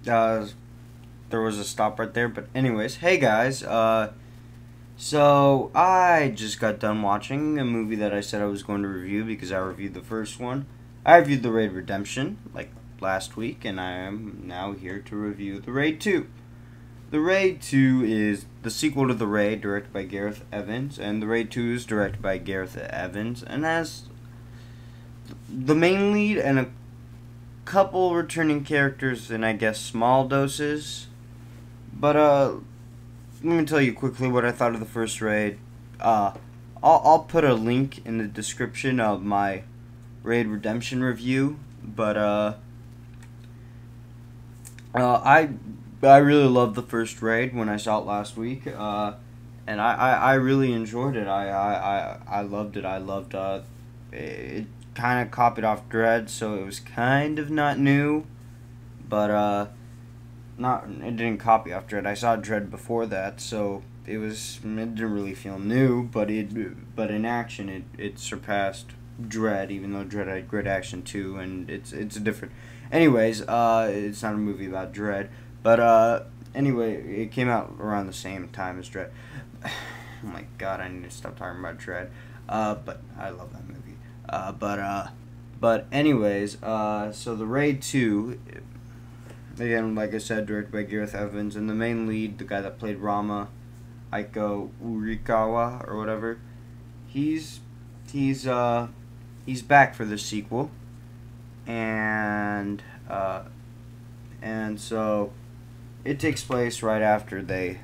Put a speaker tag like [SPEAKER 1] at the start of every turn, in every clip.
[SPEAKER 1] Uh, there was a stop right there, but anyways, hey guys. So I just got done watching a movie that I said I was going to review because I reviewed the first one. I reviewed The Raid Redemption like last week, and I am now here to review The Raid 2. The Raid 2 is the sequel to The Raid, directed by Gareth Evans, and The Raid 2 is directed by Gareth Evans, and has the main lead and a couple returning characters in, I guess, small doses. But let me tell you quickly what I thought of the first Raid. I'll put a link in the description of my Raid Redemption review. But I really loved the first Raid when I saw it last week. And I really enjoyed it. I loved it. I loved it. Kind of copied off Dread, so it was kind of not new, but not it didn't copy off Dread. I saw Dread before that, so it didn't really feel new, but in action it surpassed Dread, even though Dread had great action too, and it's a different. Anyways, it's not a movie about Dread, but anyway, it came out around the same time as Dread. Oh my God, I need to stop talking about Dread. But I love that movie. But anyways, so the Raid 2, again, like I said, directed by Gareth Evans, and the main lead, the guy that played Rama, Aiko Urikawa or whatever, he's back for the sequel, and so it takes place right after they,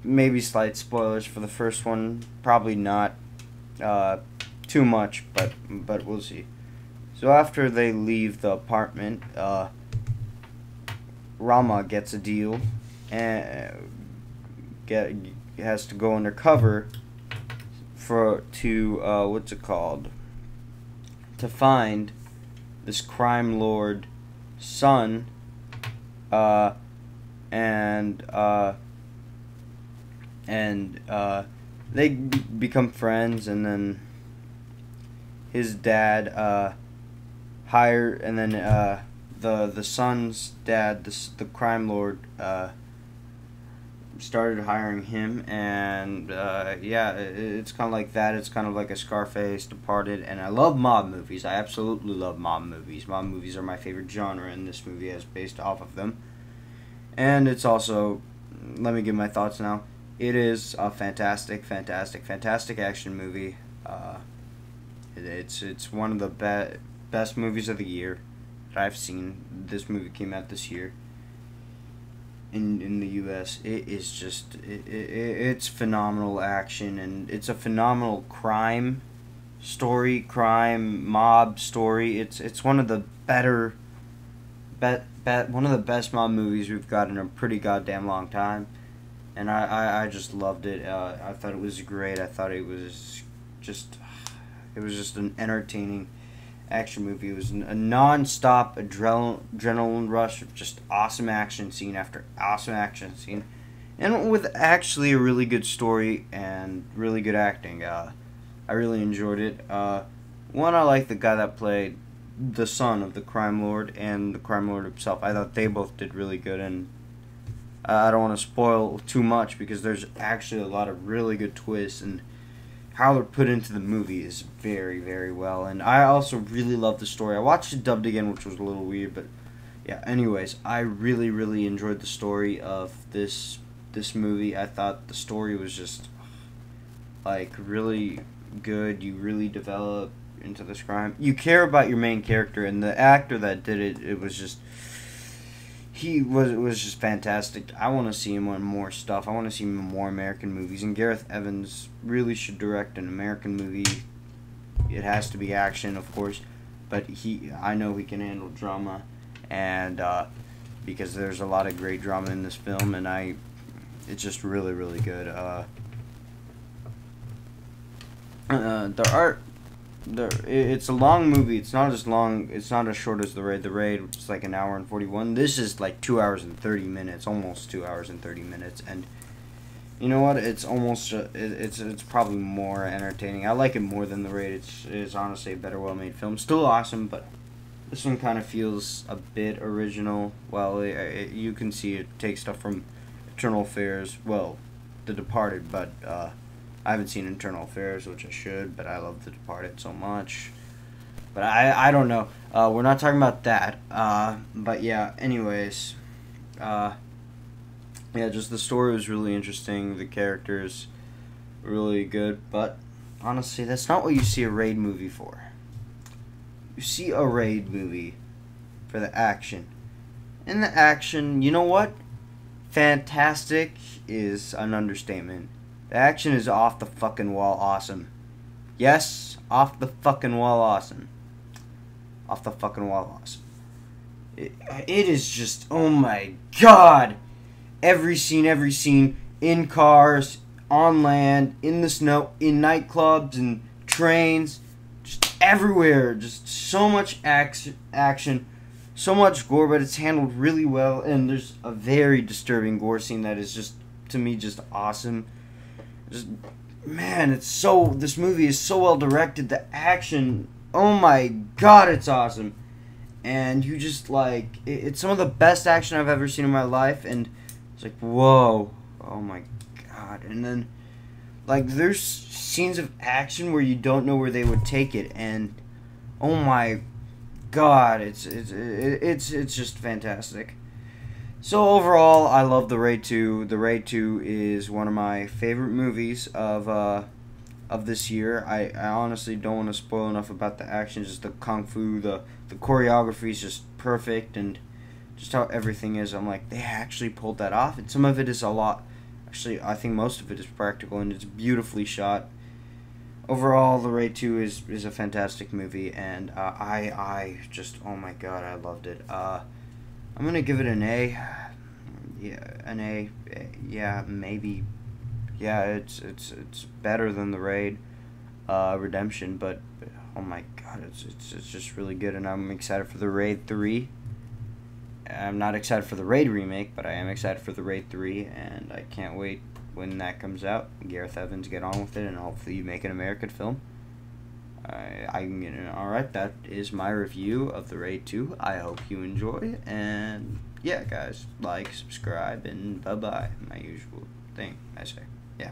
[SPEAKER 1] maybe slight spoilers for the first one, probably not too much, but we'll see. So after they leave the apartment, Rama gets a deal and has to go undercover to what's it called, to find this crime lord son, and they become friends, and then his dad the son's dad, the crime lord, started hiring him, and yeah, it's kind of like that. It's kind of like a Scarface, Departed, and I love mob movies. I absolutely love mob movies. Mob movies are my favorite genre, and this movie is based off of them. And it's also, let me give my thoughts now. It is a fantastic action movie. It's one of the best movies of the year that I've seen. This movie came out this year in the U.S. It is just it's phenomenal action, and it's a phenomenal crime mob story. It's one of the better one of the best mob movies we've got in a pretty goddamn long time, and I just loved it. I thought it was great. I thought it was just an entertaining action movie. It was a non-stop adrenaline rush of just awesome action scene after awesome action scene, and with actually a really good story and really good acting. I really enjoyed it. One, I like the guy that played the son of the crime lord and the crime lord himself. I thought they both did really good, and I don't want to spoil too much because there's actually a lot of really good twists, and how they're put into the movie is very, very well. And I also really love the story. I watched it dubbed again, which was a little weird, but yeah, anyways, I really, really enjoyed the story of this movie. I thought the story was just like really good. You really develop into this crime. You care about your main character, and the actor that did it, it was just it was just fantastic. I want to see him on more stuff. I want to see him in more American movies. And Gareth Evans really should direct an American movie. It has to be action, of course, but I know he can handle drama, and because there's a lot of great drama in this film, and it's just really, really good. It's a long movie. It's not as long. It's not as short as The Raid. The Raid, which is like an hour and 41. This is like 2 hours and 30 minutes, almost 2 hours and 30 minutes. And you know what? It's almost it's probably more entertaining. I like it more than The Raid. It's honestly a better, well-made film. Still awesome, but This one kind of feels a bit original. Well, you can see it takes stuff from Internal Affairs, well, The Departed, but I haven't seen Internal Affairs, which I should, but I love The Departed so much. But I don't know. We're not talking about that. But yeah, anyways. Yeah, just the story was really interesting. The characters were really good. But honestly, that's not what you see a Raid movie for. You see a Raid movie for the action. And the action, you know what? Fantastic is an understatement. The action is off the fucking wall awesome. Yes, off the fucking wall awesome. Off the fucking wall awesome. It is just, oh my god. Every scene, in cars, on land, in the snow, in nightclubs and trains, just everywhere. Just so much action, so much gore, but it's handled really well. And there's a very disturbing gore scene that is just, to me, just awesome. Just, man, this movie is so well directed. The action, oh my god, it's awesome. And you just, like, it's some of the best action I've ever seen in my life. And it's like, whoa, oh my god. And then, like, there's scenes of action where you don't know where they would take it. And, oh my god, it's just fantastic. So overall, I love The Raid 2. The Raid 2 is one of my favorite movies of this year. I honestly don't want to spoil enough about the action, just the kung fu, the choreography is just perfect, and just how everything is. I'm like, they actually pulled that off, and some of it is a lot. Actually, I think most of it is practical, and it's beautifully shot. Overall, The Raid 2 is a fantastic movie, and I just, oh my god, I loved it. I'm gonna give it an A. Yeah, an A. Yeah, maybe. Yeah, it's better than The Raid Redemption, but oh my god, it's just really good, and I'm excited for The Raid 3. I'm not excited for the Raid remake, but I am excited for The Raid 3, and I can't wait when that comes out. Gareth Evans, get on with it, and hopefully you make an American film. Alright, that is my review of The Raid 2. I hope you enjoy, and yeah, guys, like, subscribe, and bye-bye, my usual thing I say. Yeah.